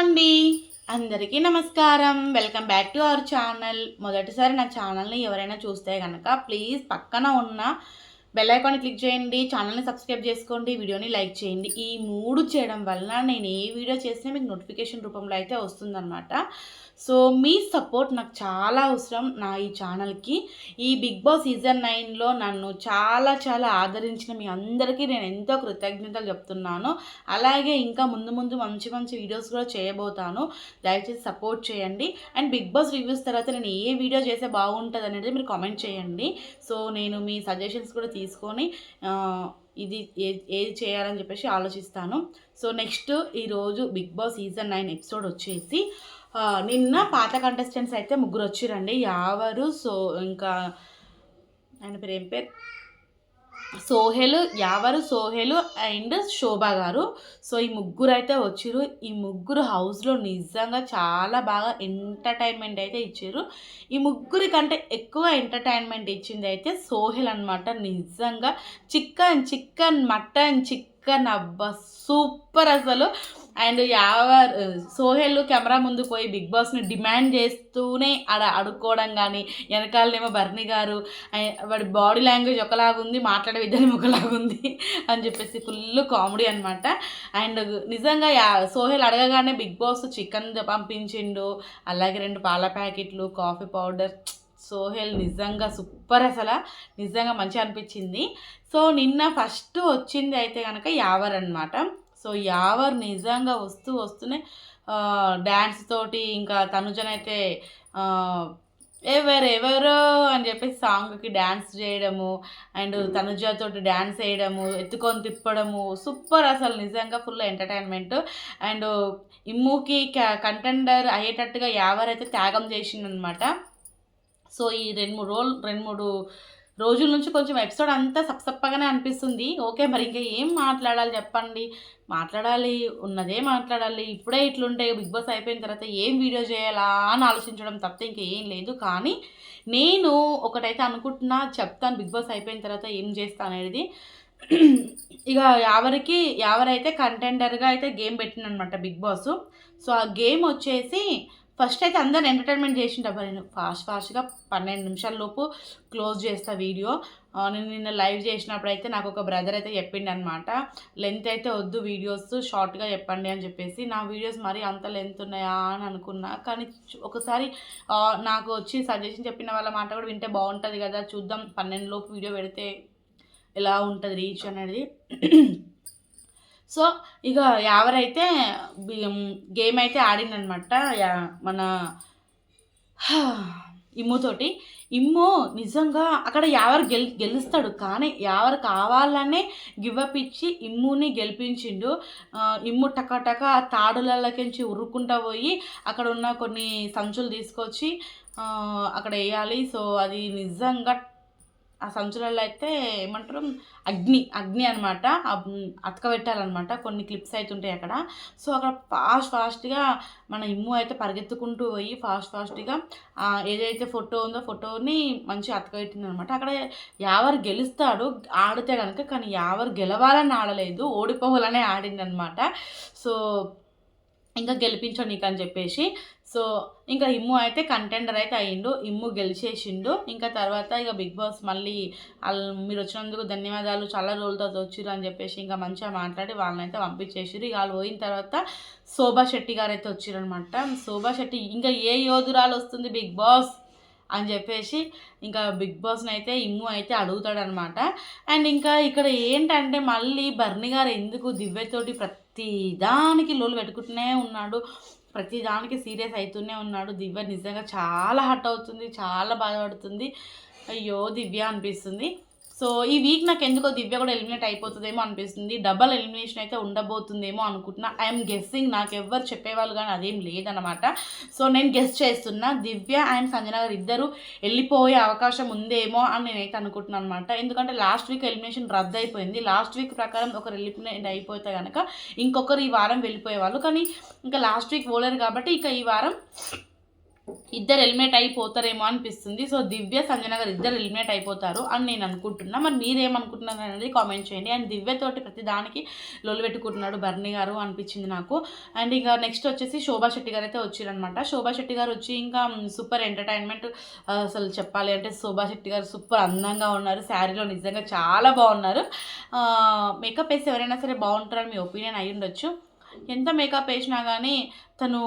అండి, అందరికీ నమస్కారం. Welcome back to our channel. మొదటిసారి నా ఛానల్ని ఎవరైనా చూస్తే కనుక ప్లీజ్ పక్కన ఉన్న బెల్ ఐకాన్ క్లిక్ చేయండి, ఛానల్ని సబ్స్క్రైబ్ చేసుకోండి, వీడియోని లైక్ చేయండి. ఈ 3 చేయడం వల్ల నేను ఏ వీడియో చేసినా మీకు నోటిఫికేషన్ రూపంలో అయితే వస్తుందన్నమాట. సో మీ సపోర్ట్ నాకు చాలా అవసరం నా ఈ ఛానల్కి. ఈ బిగ్ బాస్ సీజన్ 9లో నన్ను చాలా చాలా ఆదరించిన మీ అందరికీ నేను ఎంతో కృతజ్ఞతలు చెప్తున్నాను. అలాగే ఇంకా ముందు ముందు మంచి మంచి వీడియోస్ కూడా చేయబోతాను. దయచేసి సపోర్ట్ చేయండి. అండ్ బిగ్ బాస్ రివ్యూస్ తర్వాత నేను ఏ వీడియో చేస్తే బాగుంటుంది అనేది మీరు కామెంట్ చేయండి. సో నేను మీ సజెషన్స్ కూడా తీసుకొని ఇది ఏది చేయాలని చెప్పేసి ఆలోచిస్తాను. సో నెక్స్ట్ ఈరోజు బిగ్ బాస్ సీజన్ 9 ఎపిసోడ్ వచ్చేసి నిన్న పాత కంటెస్టెంట్స్ అయితే 3 వచ్చిరండి. యావరు, సో ఇంకా ఆయన పేరు ఏం పేరు, యావరు, సోహెల్ అండ్ శోభ గారు. సో ఈ 3 అయితే వచ్చిర్రు. ఈ 3 హౌస్లో నిజంగా చాలా బాగా ఎంటర్టైన్మెంట్ అయితే ఇచ్చారు. ఈ 3 కంటే ఎక్కువ ఎంటర్టైన్మెంట్ ఇచ్చింది అయితే సోహెల్ అనమాట. నిజంగా చికెన్ మటన్ అబ్బా సూపర్ అసలు. అండ్ సోహెల్ కెమెరా ముందు పోయి బిగ్ బాస్ని డిమాండ్ చేస్తూనే అడుక్కోవడం కానీ, వెనకాలనేమో బర్నీ గారు వాడి బాడీ లాంగ్వేజ్ ఒకలాగుంది, మాట్లాడే విధానం ఒకలాగుంది అని చెప్పేసి ఫుల్ కామెడీ అనమాట. అండ్ నిజంగా సోహెల్ అడగగానే బిగ్ బాస్ చికెన్ పంపించిండు, అలాగే 2 పాల ప్యాకెట్లు, కాఫీ పౌడర్. సోహెల్ నిజంగా సూపర్, అసలు నిజంగా మంచిగా అనిపించింది. సో నిన్న ఫస్ట్ వచ్చింది అయితే కనుక యావర్ అనమాట. సో యావర్ నిజంగా వస్తూనే డ్యాన్స్ తోటి ఇంకా తనుజనైతే ఎవరెవరో అని చెప్పేసి సాంగ్కి డ్యాన్స్ చేయడము, అండ్ తనుజతోటి డ్యాన్స్ వేయడము, ఎత్తుకొని తిప్పడము సూపర్, అసలు నిజంగా ఫుల్ ఎంటర్టైన్మెంట్. అండ్ ఇమ్ముకి కంటెండర్ అయ్యేటట్టుగా యావర్ అయితే త్యాగం చేసిందనమాట. సో ఈ 2-3 రోజుల నుంచి కొంచెం ఎపిసోడ్ అంతా సప్పగానే అనిపిస్తుంది. ఓకే, మరి ఇంకా ఏం మాట్లాడాలి చెప్పండి, ఉన్నదే మాట్లాడాలి. ఇప్పుడే ఇట్లుంటే బిగ్ బాస్ అయిపోయిన తర్వాత ఏం వీడియో చేయాలా అని ఆలోచించడం తప్ప ఇంకా ఏం లేదు. కానీ నేను ఒకటైతే అనుకుంటున్నా, చెప్తాను బిగ్ బాస్ అయిపోయిన తర్వాత ఏం చేస్తాను అనేది. ఇక యావరైతే కంటెండర్గా అయితే గేమ్ పెట్టిందనమాట బిగ్ బాస్. సో ఆ గేమ్ వచ్చేసి ఫస్ట్ అయితే అందరిని ఎంటర్టైన్మెంట్ చేసింటప్పుడు నేను ఫాస్ట్గా 12 నిమిషాల లోపు క్లోజ్ చేస్తా వీడియో. నేను నిన్న లైవ్ చేసినప్పుడు అయితే నాకు ఒక బ్రదర్ అయితే చెప్పిండు అనమాట, లెంత్ అయితే వద్దు, వీడియోస్ షార్ట్గా చెప్పండి అని చెప్పేసి. నా వీడియోస్ మరీ అంత లెంత్ ఉన్నాయా అని అనుకున్నా, కానీ ఒకసారి నాకు వచ్చి సజెషన్ చెప్పిన వాళ్ళ మాట కూడా వింటే బాగుంటుంది కదా, చూద్దాం 12 లోపు వీడియో పెడితే ఎలా ఉంటుంది రీచ్ అనేది. సో ఇక యావరైతే గేమ్ అయితే ఆడిందనమాట మన ఇమ్ముతోటి. ఇమ్ము నిజంగా అక్కడ యావర్ గెలుస్తాడు, కానీ యావర్ కావాలనే గివప్ ఇచ్చి ఇమ్ముని గెలిపించిండు. ఇమ్ము టక తాడులకి ఉరుక్కుంటా పోయి అక్కడ ఉన్న కొన్ని సంచులు తీసుకొచ్చి అక్కడ వేయాలి. సో అది నిజంగా ఆ సంచులలో అయితే ఏమంటారు, అగ్ని అనమాట, అతకబెట్టాలన్నమాట. కొన్ని క్లిప్స్ అయితే ఉంటాయి అక్కడ. సో అక్కడ ఫాస్ట్గా మన ఇమ్ము అయితే పరిగెత్తుకుంటూ పోయి ఫాస్ట్గా ఏదైతే ఫోటో ఉందో ఫోటోని మంచిగా అతకబెట్టింది అనమాట. అక్కడ యావర్ గెలుస్తాడు ఆడితే కనుక, కానీ యావర్ గెలవాలని ఆడలేదు, ఓడిపోవాలనే ఆడింది అనమాట. సో ఇంకా గెలిపించు నీకు అని చెప్పేసి. సో ఇంకా ఇమ్ము అయితే కంటెండర్ అయితే అయ్యిండు, ఇమ్ము గెలిచేసిండు. ఇంకా తర్వాత ఇక బిగ్ బాస్ మళ్ళీ మీరు వచ్చినందుకు ధన్యవాదాలు, చాలా రోజులతో వచ్చిర్రు అని చెప్పేసి ఇంకా మంచిగా మాట్లాడి వాళ్ళని అయితే పంపించేసిరు. ఇక వాళ్ళు పోయిన తర్వాత శోభా శెట్టి గారు అయితే వచ్చిరనమాట. శోభా శెట్టి ఇంకా ఏ యోధురాలు వస్తుంది బిగ్ బాస్ అని చెప్పేసి ఇంకా బిగ్ బాస్ని అయితే ఇమ్ము అయితే అడుగుతాడనమాట. అండ్ ఇంకా ఇక్కడ ఏంటంటే మళ్ళీ బర్నీ గారు ఎందుకు దివ్యతోటి ప్రతిదానికి లోలు పెట్టుకుంటూనే ఉన్నాడు, ప్రతిదానికి సీరియస్ అవుతూనే ఉన్నాడు. దివ్య నిజంగా చాలా హర్ట్ అవుతుంది, చాలా బాధపడుతుంది. అయ్యో దివ్య అనిపిస్తుంది. సో ఈ వీక్ నాకు ఎందుకో దివ్య కూడా ఎలిమినేట్ అయిపోతుందేమో అనిపిస్తుంది, డబల్ ఎలిమినేషన్ అయితే ఉండబోతుందేమో అనుకుంటున్నా. ఐఎమ్ గెస్సింగ్, నాకు ఎవరు చెప్పేవాళ్ళు కానీ అదేం లేదనమాట. సో నేను గెస్ చేస్తున్నా దివ్య అండ్ సంజన గారు ఇద్దరు వెళ్ళిపోయే అవకాశం ఉందేమో అని నేనైతే అనుకుంటున్నాను అనమాట. ఎందుకంటే లాస్ట్ వీక్ ఎలిమినేషన్ రద్దు అయిపోయింది. లాస్ట్ వీక్ ప్రకారం ఒకరు ఎలిమినేట్ అయిపోతే కనుక ఇంకొకరు ఈ వారం వెళ్ళిపోయేవాళ్ళు, కానీ ఇంకా లాస్ట్ వీక్ పోలేరు కాబట్టి ఇక ఈ వారం ఇద్దరు ఎలిమినేట్ అయిపోతారేమో అనిపిస్తుంది. సో దివ్య సంజన గారు ఇద్దరు ఎలిమినేట్ అయిపోతారు అని నేను అనుకుంటున్నా. మరి మీరేమనుకుంటున్నారు అనేది కామెంట్ చేయండి. అండ్ దివ్యతోటి ప్రతి దానికి లొల్లు పెట్టుకుంటున్నాడు బర్నీ గారు అనిపించింది నాకు. అండ్ ఇంకా నెక్స్ట్ వచ్చేసి శోభా శెట్టి గారు అయితే వచ్చారనమాట. శోభా శెట్టి గారు వచ్చి ఇంకా సూపర్ ఎంటర్టైన్మెంట్. అసలు చెప్పాలి అంటే శోభా శెట్టి గారు సూపర్ అందంగా ఉన్నారు, శారీలో నిజంగా చాలా బాగున్నారు. మేకప్ వేసి ఎవరైనా సరే బాగుంటారని మీ ఒపీనియన్ అయ్యి ఉండొచ్చు. ఎంత మేకప్ వేసినా కానీ తను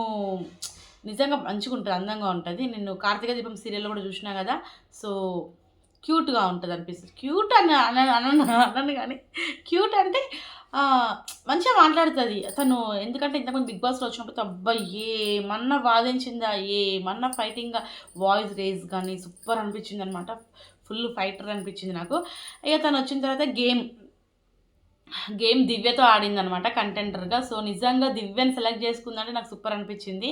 నిజంగా మంచిగా ఉంటుంది, అందంగా ఉంటుంది. నేను కార్తీక దీపం సీరియల్లో కూడా చూసినా కదా, సో క్యూట్గా ఉంటుంది అనిపిస్తుంది. క్యూట్ అని అన్నాను కానీ క్యూట్ అంటే మంచిగా మాట్లాడుతుంది తను. ఎందుకంటే ఇంతకుముందు బిగ్ బాస్లో వచ్చినప్పుడు అబ్బాయి ఏమన్నా వాదించిందా, ఏమన్నా ఫైటింగ్గా వాయిస్ రేస్ కానీ సూపర్ అనిపించింది అనమాట. ఫుల్ ఫైటర్ అనిపించింది నాకు. ఇక తను వచ్చిన తర్వాత గేమ్ దివ్యతో ఆడింది అనమాట కంటెంటర్గా. సో నిజంగా దివ్యని సెలెక్ట్ చేసుకుందంటే నాకు సూపర్ అనిపించింది.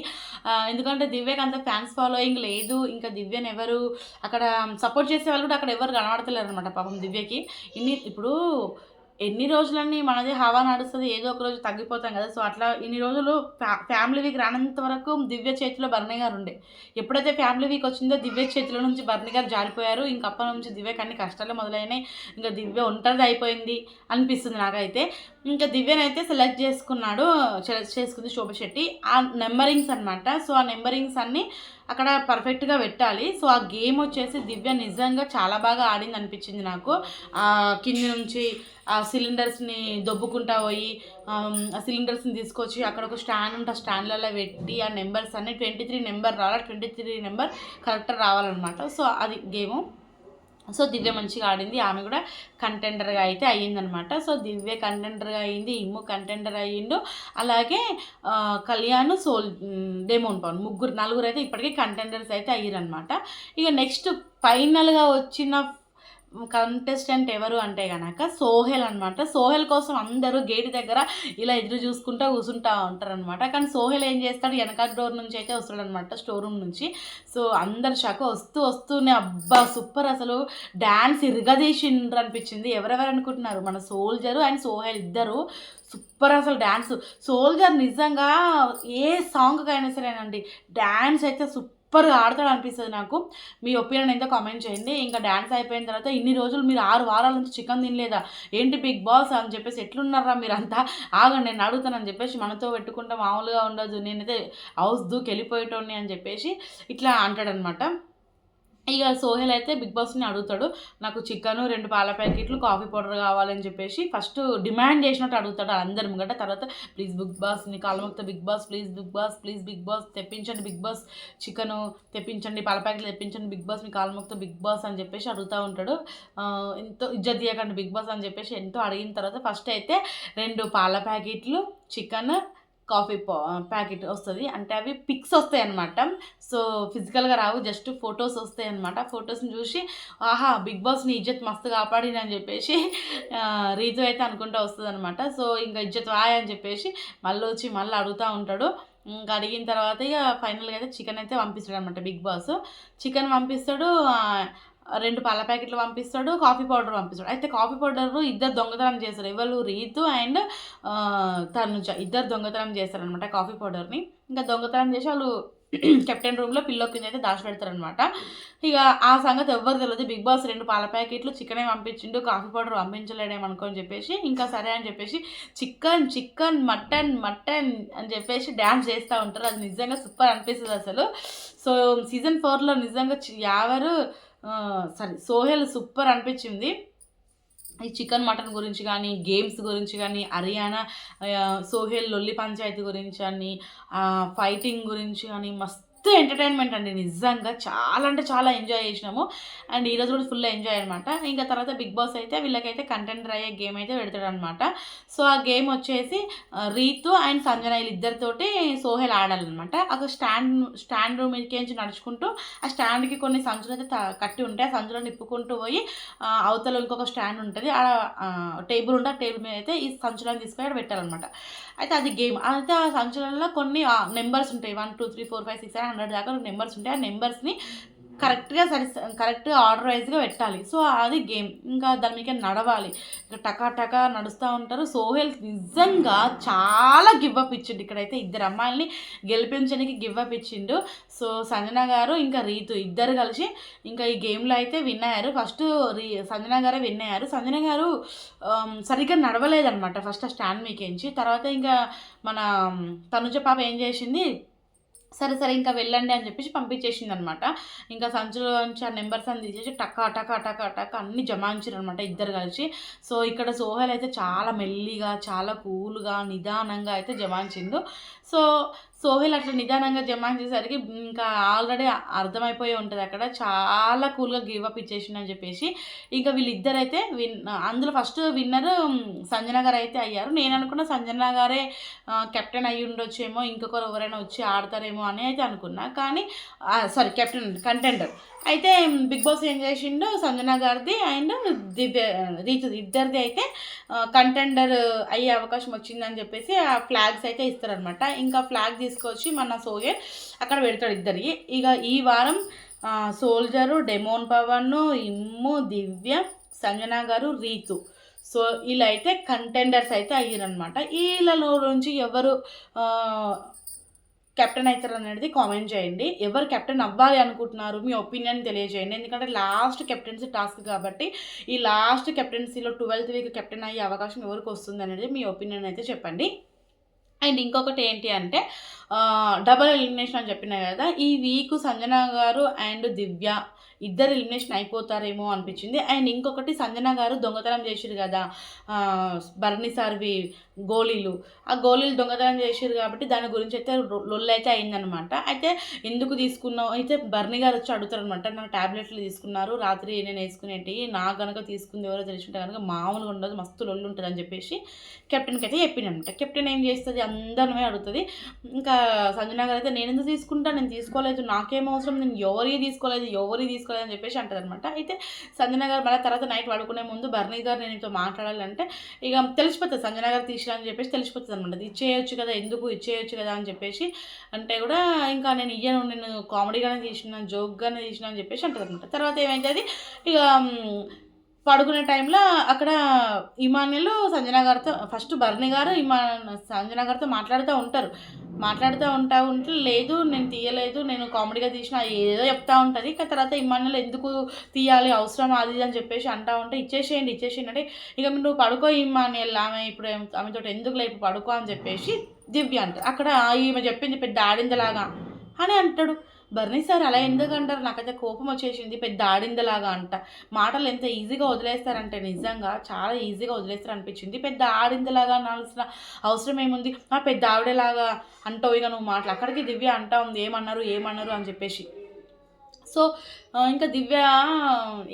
ఎందుకంటే దివ్యకి అంత ఫ్యాన్స్ ఫాలోయింగ్ లేదు. ఇంకా దివ్యని ఎవరు అక్కడ సపోర్ట్ చేసే వాళ్ళు కూడా అక్కడ ఎవరు కనబడతలేరు అనమాట పాపం దివ్యకి. ఇప్పుడు ఎన్ని రోజులన్నీ మనది హవా నడుస్తుంది, ఏదో ఒక రోజు తగ్గిపోతాం కదా. సో అట్లా ఇన్ని రోజులు ఫ్యామిలీ వీక్ రానంత వరకు దివ్య చేతిలో బర్నీ గారు ఉండే. ఎప్పుడైతే ఫ్యామిలీ వీక్ వచ్చిందో దివ్య చేతిలో నుంచి బర్నీ గారు జారిపోయారు. ఇంక అప్పటి నుంచి దివ్యకి అన్ని కష్టాలు మొదలైనాయి. ఇంకా దివ్య ఒంటరిది అయిపోయింది అనిపిస్తుంది నాకైతే. ఇంకా దివ్యనైతే సెలెక్ట్ చేసుకుంది శోభా శెట్టి. ఆ నెంబరింగ్స్ అనమాట. సో ఆ నెంబరింగ్స్ అన్నీ అక్కడ పర్ఫెక్ట్గా పెట్టాలి. సో ఆ గేమ్ వచ్చేసి దివ్య నిజంగా చాలా బాగా ఆడింది అనిపించింది నాకు. కింది నుంచి ఆ సిలిండర్స్ని దొబ్బుకుంటా పోయి ఆ సిలిండర్స్ని తీసుకొచ్చి అక్కడ ఒక స్టాండ్ ఉంటే ఆ స్టాండ్లలో పెట్టి ఆ నెంబర్స్ అన్నీ 23 నెంబర్ రావాలి, 23 నెంబర్ కరెక్ట్గా రావాలన్నమాట. సో అది గేము. సో దివ్య మంచిగా ఆడింది. ఆమె కూడా కంటెండర్గా అయితే అయ్యిందనమాట. సో దివ్య కంటెండర్గా అయ్యింది, ఇమ్ము కంటెండర్ అయ్యిండు, అలాగే కళ్యాణ్, డెమోన్ పవన్ నలుగురు అయితే ఇప్పటికీ కంటెండర్స్ అయితే అయ్యారనమాట. ఇక నెక్స్ట్ ఫైనల్గా వచ్చిన కంటెస్టెంట్ ఎవరు అంటే కనుక సోహెల్ అనమాట. సోహెల్ కోసం అందరూ గేట్ దగ్గర ఇలా ఎదురు చూసుకుంటూ కూర్చుంటూ ఉంటారనమాట. కానీ సోహెల్ ఏం చేస్తాడు, వెనక డోర్ నుంచి అయితే వస్తాడనమాట, స్టోర్ రూమ్ నుంచి. సో అందరు షాక్ వస్తూనే అబ్బా సూపర్, అసలు డ్యాన్స్ ఇరగదీసిండ్రు అనిపించింది. ఎవరెవరు అనుకుంటున్నారు, మన సోల్జరు అండ్ సోహెల్ ఇద్దరు సూపర్ అసలు డ్యాన్స్. సోల్జర్ నిజంగా ఏ సాంగ్కైనా సరేనండి డ్యాన్స్ అయితే సూపర్గా ఆడతాడు అనిపిస్తుంది నాకు. మీ ఒపీనియన్ ఎంతో కామెంట్ చేయండి. ఇంకా డ్యాన్స్ అయిపోయిన తర్వాత ఇన్ని రోజులు మీరు 6 వారాల నుంచి చికెన్ తినలేదా ఏంటి బిగ్ బాస్ అని చెప్పేసి ఎట్లున్నారా మీరంతా, ఆగండి నేను అడుగుతానని చెప్పేసి మనతో పెట్టుకుంటే మామూలుగా ఉండదు, నేనైతే హౌస్ దూకి వెళ్ళిపోయేటోని అని చెప్పేసి ఇట్లా అంటాడనమాట. ఇక సోహెల్ అయితే బిగ్ బాస్ని అడుగుతాడు, నాకు చికెను 2 పాల ప్యాకెట్లు కాఫీ పౌడర్ కావాలని చెప్పేసి ఫస్ట్ డిమాండ్ చేసినట్టు అడుగుతాడు అందరి ముంగట. తర్వాత ప్లీజ్ బిగ్ బాస్, నీ కాళ్ళమొక్త బిగ్ బాస్, ప్లీజ్ బిగ్ బాస్, ప్లీజ్ బిగ్ బాస్ తెప్పించండి, బిగ్ బాస్ చికెను తెప్పించండి, పాల ప్యాకెట్లు తెప్పించండి బిగ్ బాస్, మీ కాళ్ళమొక్త బిగ్ బాస్ అని చెప్పేసి అడుగుతూ ఉంటాడు. ఎంతో ఇజ్జత్ తీయకండి బిగ్ బాస్ అని చెప్పేసి ఎంతో అడిగిన తర్వాత ఫస్ట్ అయితే 2 పాల ప్యాకెట్లు, చికెన్, కాఫీ ప్యాకెట్ వస్తుంది. అంటే అవి పిక్స్ వస్తాయి అన్నమాట. సో ఫిజికల్గా రావు, జస్ట్ ఫొటోస్ వస్తాయి అన్నమాట. ఫొటోస్ని చూసి ఆహా బిగ్ బాస్ని ఇజ్జత్ మస్తు కాపాడిని అని చెప్పేసి రీతు అయితే అనుకుంటూ వస్తుంది అనమాట. సో ఇంకా ఇజ్జత్ వాయ్ అని చెప్పేసి మళ్ళీ అడుగుతూ ఉంటాడు. ఇంకా అడిగిన తర్వాత ఇక ఫైనల్గా అయితే చికెన్ అయితే పంపిస్తాడు అనమాట బిగ్ బాస్. చికెన్ పంపిస్తాడు, 2 పాల ప్యాకెట్లు పంపిస్తాడు, కాఫీ పౌడర్ పంపిస్తాడు. అయితే కాఫీ పౌడర్ ఇద్దరు దొంగతనం చేస్తారు, ఎవరు రీతు అండ్ తనుజ ఇద్దరు దొంగతనం చేస్తారనమాట కాఫీ పౌడర్ని. ఇంకా దొంగతనం చేసి వాళ్ళు కెప్టెన్ రూమ్లో పిల్లో కింద అయితే దాచిపెడతారనమాట. ఇక ఆ సంగతి ఎవ్వరు తెలియదు. బిగ్ బాస్ 2 పాల ప్యాకెట్లు చికెనే పంపించిండు, కాఫీ పౌడర్ పంపించలేడేమనుకోని చెప్పేసి ఇంకా సరే అని చెప్పేసి చికెన్ మటన్ అని చెప్పేసి డ్యాన్స్ చేస్తూ ఉంటారు. అది నిజంగా సూపర్ అనిపిస్తుంది అసలు. సో సీజన్ 4లో నిజంగా సోహెల్ సూపర్ అనిపించింది. ఈ చికెన్ మటన్ గురించి కానీ, గేమ్స్ గురించి కానీ, హర్యానా సోహెల్ లొల్లి పంచాయతీ గురించి కానీ, ఫైటింగ్ గురించి కానీ మస్తు ఎంటర్టైన్మెంట్ అండి. నిజంగా చాలా అంటే చాలా ఎంజాయ్ చేసినాము. అండ్ ఈరోజు కూడా ఫుల్ ఎంజాయ్ అనమాట. ఇంకా తర్వాత బిగ్ బాస్ అయితే వీళ్ళకైతే కంటెండర్ అయ్యే గేమ్ అయితే పెడతాడు అనమాట. సో ఆ గేమ్ వచ్చేసి రీతు అండ్ సంజన వీళ్ళిద్దరితోటి సోహెల్ ఆడాలన్నమాట. అక్కడ స్టాండ్ రూమ్ మీదకి నడుచుకుంటూ ఆ స్టాండ్కి కొన్ని సంచులు అయితే కట్టి ఉంటాయి. ఆ సంచులను నిప్పుకుంటూ పోయి అవతల ఇంకొక స్టాండ్ ఉంటుంది, ఆ టేబుల్ ఉంటే ఆ టేబుల్ మీద అయితే ఈ సంచులను తీసుకొని పెట్టాలన్నమాట. అయితే అది గేమ్. అయితే ఆ సంచులలో కొన్ని నెంబర్స్ ఉంటాయి, 1 2 3 4 5 6 7 100 దాకా నెంబర్స్ ఉంటాయి. ఆ నెంబర్స్ని కరెక్ట్గా కరెక్ట్గా ఆర్డర్ వైజ్గా పెట్టాలి. సో అది గేమ్. ఇంకా దాని మీద నడవాలి. టకా టకా నడుస్తూ ఉంటారు. సోహెల్ నిజంగా చాలా గివ్ అప్ ఇచ్చిండు. ఇక్కడైతే ఇద్దరు అమ్మాయిల్ని గెలిపించడానికి గివ్ అప్ ఇచ్చిండు. సో సంజన గారు ఇంకా రీతు ఇద్దరు కలిసి ఇంకా ఈ గేమ్లో అయితే విన్ అయ్యారు. ఫస్ట్ సంజన గారే విన్ అయ్యారు. సంజన గారు సరిగ్గా నడవలేదన్నమాట ఫస్ట్ స్టాండ్ మీకేంచి. తర్వాత ఇంకా మన తనుజ పాప ఏం చేసింది, సరే సరే ఇంకా వెళ్ళండి అని చెప్పేసి పంపించేసింది అనమాట. ఇంకా సంచులో నుంచి ఆ నెంబర్స్ అని తీసేసి టకా టకా టకా టకా అన్ని జమాయించారు అనమాట ఇద్దరు కలిసి. సో ఇక్కడ సోహెల్ అయితే చాలా మెల్లిగా చాలా కూల్గా నిదానంగా అయితే జమాయించిండు. సో సోహెల్ అట్లా నిదానంగా జమాయించేసరికి ఇంకా ఆల్రెడీ అర్థమైపోయి ఉంటుంది అక్కడ, చాలా కూల్గా గివ్ అప్ ఇచ్చేసిండు అని చెప్పేసి. ఇంకా వీళ్ళిద్దరైతే అందులో ఫస్ట్ విన్నర్ సంజన గారు అయితే అయ్యారు. నేను అనుకున్న సంజన గారే కెప్టెన్ అయ్యి ఉండొచ్చేమో, ఇంకొకరు ఎవరైనా వచ్చి ఆడతారేమో అని అయితే అనుకున్నా. కానీ సారీ కెప్టెన్ కంటెండర్ అయితే బిగ్ బాస్ ఏం చేసిండు, సంజన గారిది అండ్ రీతు ఇద్దరిది అయితే కంటెండర్ అయ్యే అవకాశం వచ్చిందని చెప్పేసి ఆ ఫ్లాగ్స్ అయితే ఇస్తారనమాట. ఇంకా ఫ్లాగ్ తీసుకొచ్చి మన సోహెల్ అక్కడ పెడతాడు ఇద్దరికి. ఇక ఈ వారం సోల్జరు, డెమోన్ పవన్, ఇమ్ము, దివ్య, సంజన గారు, రీతు, సో వీళ్ళు అయితే కంటెండర్స్ అయితే అయ్యారనమాట. వీళ్ళలో నుంచి ఎవరు కెప్టెన్ అవుతారు అనేది కామెంట్ చేయండి. ఎవరు కెప్టెన్ అవ్వాలి అనుకుంటున్నారు మీ ఒపీనియన్ తెలియజేయండి. ఎందుకంటే లాస్ట్ కెప్టెన్సీ టాస్క్ కాబట్టి ఈ లాస్ట్ కెప్టెన్సీలో 12th వీక్ కెప్టెన్ అయ్యే అవకాశం ఎవరికి వస్తుంది అనేది మీ ఒపీనియన్ అయితే చెప్పండి. అండ్ ఇంకొకటి ఏంటి అంటే డబల్ ఎలిమినేషన్ అని చెప్పినా కదా, ఈ వీక్ సంజన గారు అండ్ దివ్య ఇద్దరు ఎలిమినేషన్ అయిపోతారేమో అనిపించింది. అండ్ ఇంకొకటి సంజన గారు దొంగతనం చేసిరు కదా బర్నీ సార్వి గోళీలు, ఆ గోళీలు దొంగతనం చేసిరు కాబట్టి దాని గురించి అయితే లొల్లైతే అయిందనమాట. అయితే ఎందుకు తీసుకున్నావు అయితే బర్నీ గారు వచ్చి అడుగుతారు అనమాట, నాకు ట్యాబ్లెట్లు తీసుకున్నారు రాత్రి నేను వేసుకునేటి, నా కనుక తీసుకుంది ఎవరో తెలిసింటే కనుక మామూలుగా ఉండదు మస్తు లొల్లు ఉంటుంది అని చెప్పేసి కెప్టెన్కి అయితే చెప్పిందనమాట. కెప్టెన్ ఏం చేస్తుంది అందరినీ అడుగుతుంది. ఇంకా సంజన గారు అయితే నేను ఎందుకు తీసుకుంటా, నేను తీసుకోలేదు, నాకేం అవసరం, నేను ఎవరికి తీసుకోలేదు అని చెప్పేసి అంటది అనమాట. అయితే సంజన గారు మళ్ళీ తర్వాత నైట్ పడుకునే ముందు బర్నీ గారు నేను ఇంతో మాట్లాడాలంటే ఇక తెలిసిపోతుంది సంజన గారు తీసిరా అని చెప్పేసి తెలిసిపోతుంది అనమాట. ఇచ్చేయచ్చు కదా, ఎందుకు ఇచ్చేయచ్చు కదా అని చెప్పేసి అంటే కూడా ఇంకా నేను ఇయ్యను, నేను కామెడీగానే తీసిన జోక్గానే తీసిన అని చెప్పేసి అంటది అనమాట. తర్వాత ఏమైతుంది ఇక పడుకునే టైంలో అక్కడ ఇమాన్యులు సంజన గారితో ఫస్ట్ బర్నీ గారు సంజన గారితో మాట్లాడుతూ ఉంటే లేదు నేను తీయలేదు, నేను కామెడీగా తీసిన ఏదో చెప్తా ఉంటుంది. ఇక తర్వాత ఇమాన్యులు ఎందుకు తీయాలి అవసరం అది అని చెప్పేసి అంటూ ఉంటే ఇచ్చేసేయండి అంటే ఇక నువ్వు పడుకో ఇమాన్యుల్, ఇప్పుడు ఆమెతో ఎందుకు లేదు పడుకో అని చెప్పేసి దివ్య అంటారు. అక్కడ ఈమె చెప్పింది పెద్ద ఆడిందలాగా అని అంటాడు. బర్నీ సార్ అలా ఎందుకు అంటారు, నాకైతే కోపం వచ్చేసింది, పెద్ద ఆడిందలాగా అంట. మాటలు ఎంత ఈజీగా వదిలేస్తారంటే నిజంగా చాలా ఈజీగా వదిలేస్తారు అనిపించింది. పెద్ద ఆడిందలాగా అనాల్సిన అవసరం ఏముంది, పెద్ద ఆవిడలాగా అంటావు ఇక నువ్వు మాటలు. అక్కడికి దివ్య అంటా ఉంది ఏమన్నారు అని చెప్పేసి. సో ఇంకా దివ్య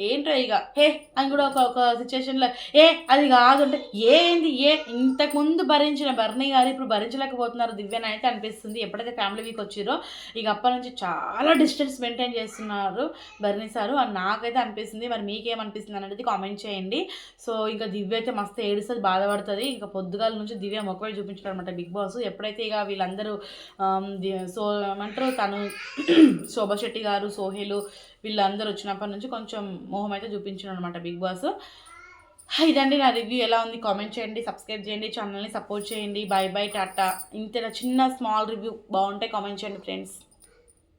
ఏంటో ఇక అని కూడా ఒక సిచ్యువేషన్లో అది కాదు అంటే ఏంది ఇంతకుముందు భరించిన బర్నీ గారు ఇప్పుడు భరించలేకపోతున్నారు దివ్యని అయితే అనిపిస్తుంది. ఎప్పుడైతే ఫ్యామిలీ వీక్ వచ్చిరో ఇక అప్పటి నుంచి చాలా డిస్టెన్స్ మెయింటైన్ చేస్తున్నారు బర్నీ సారు అని నాకైతే అనిపిస్తుంది. మరి మీకేమనిపిస్తుంది అనేది కామెంట్ చేయండి. సో ఇంకా దివ్య అయితే మస్తు ఏడుస్తుంది, బాధపడుతుంది. ఇంకా పొద్దుగాల నుంచి దివ్య మొక్కవే చూపించారు అనమాట బిగ్ బాస్. ఎప్పుడైతే ఇక వీళ్ళందరూ ఏమంటారు తను శోభా శెట్టి గారు, సోహెలు వీళ్ళందరూ వచ్చినప్పటి నుంచి కొంచెం మోహం అయితే చూపించాను అనమాట బిగ్ బాస్. ఇదండి నా రివ్యూ. ఎలా ఉంది కామెంట్ చేయండి, సబ్స్క్రైబ్ చేయండి, ఛానల్ని సపోర్ట్ చేయండి. బై టాటా. ఇంత చిన్న స్మాల్ రివ్యూ బాగుంటే కామెంట్ చేయండి ఫ్రెండ్స్.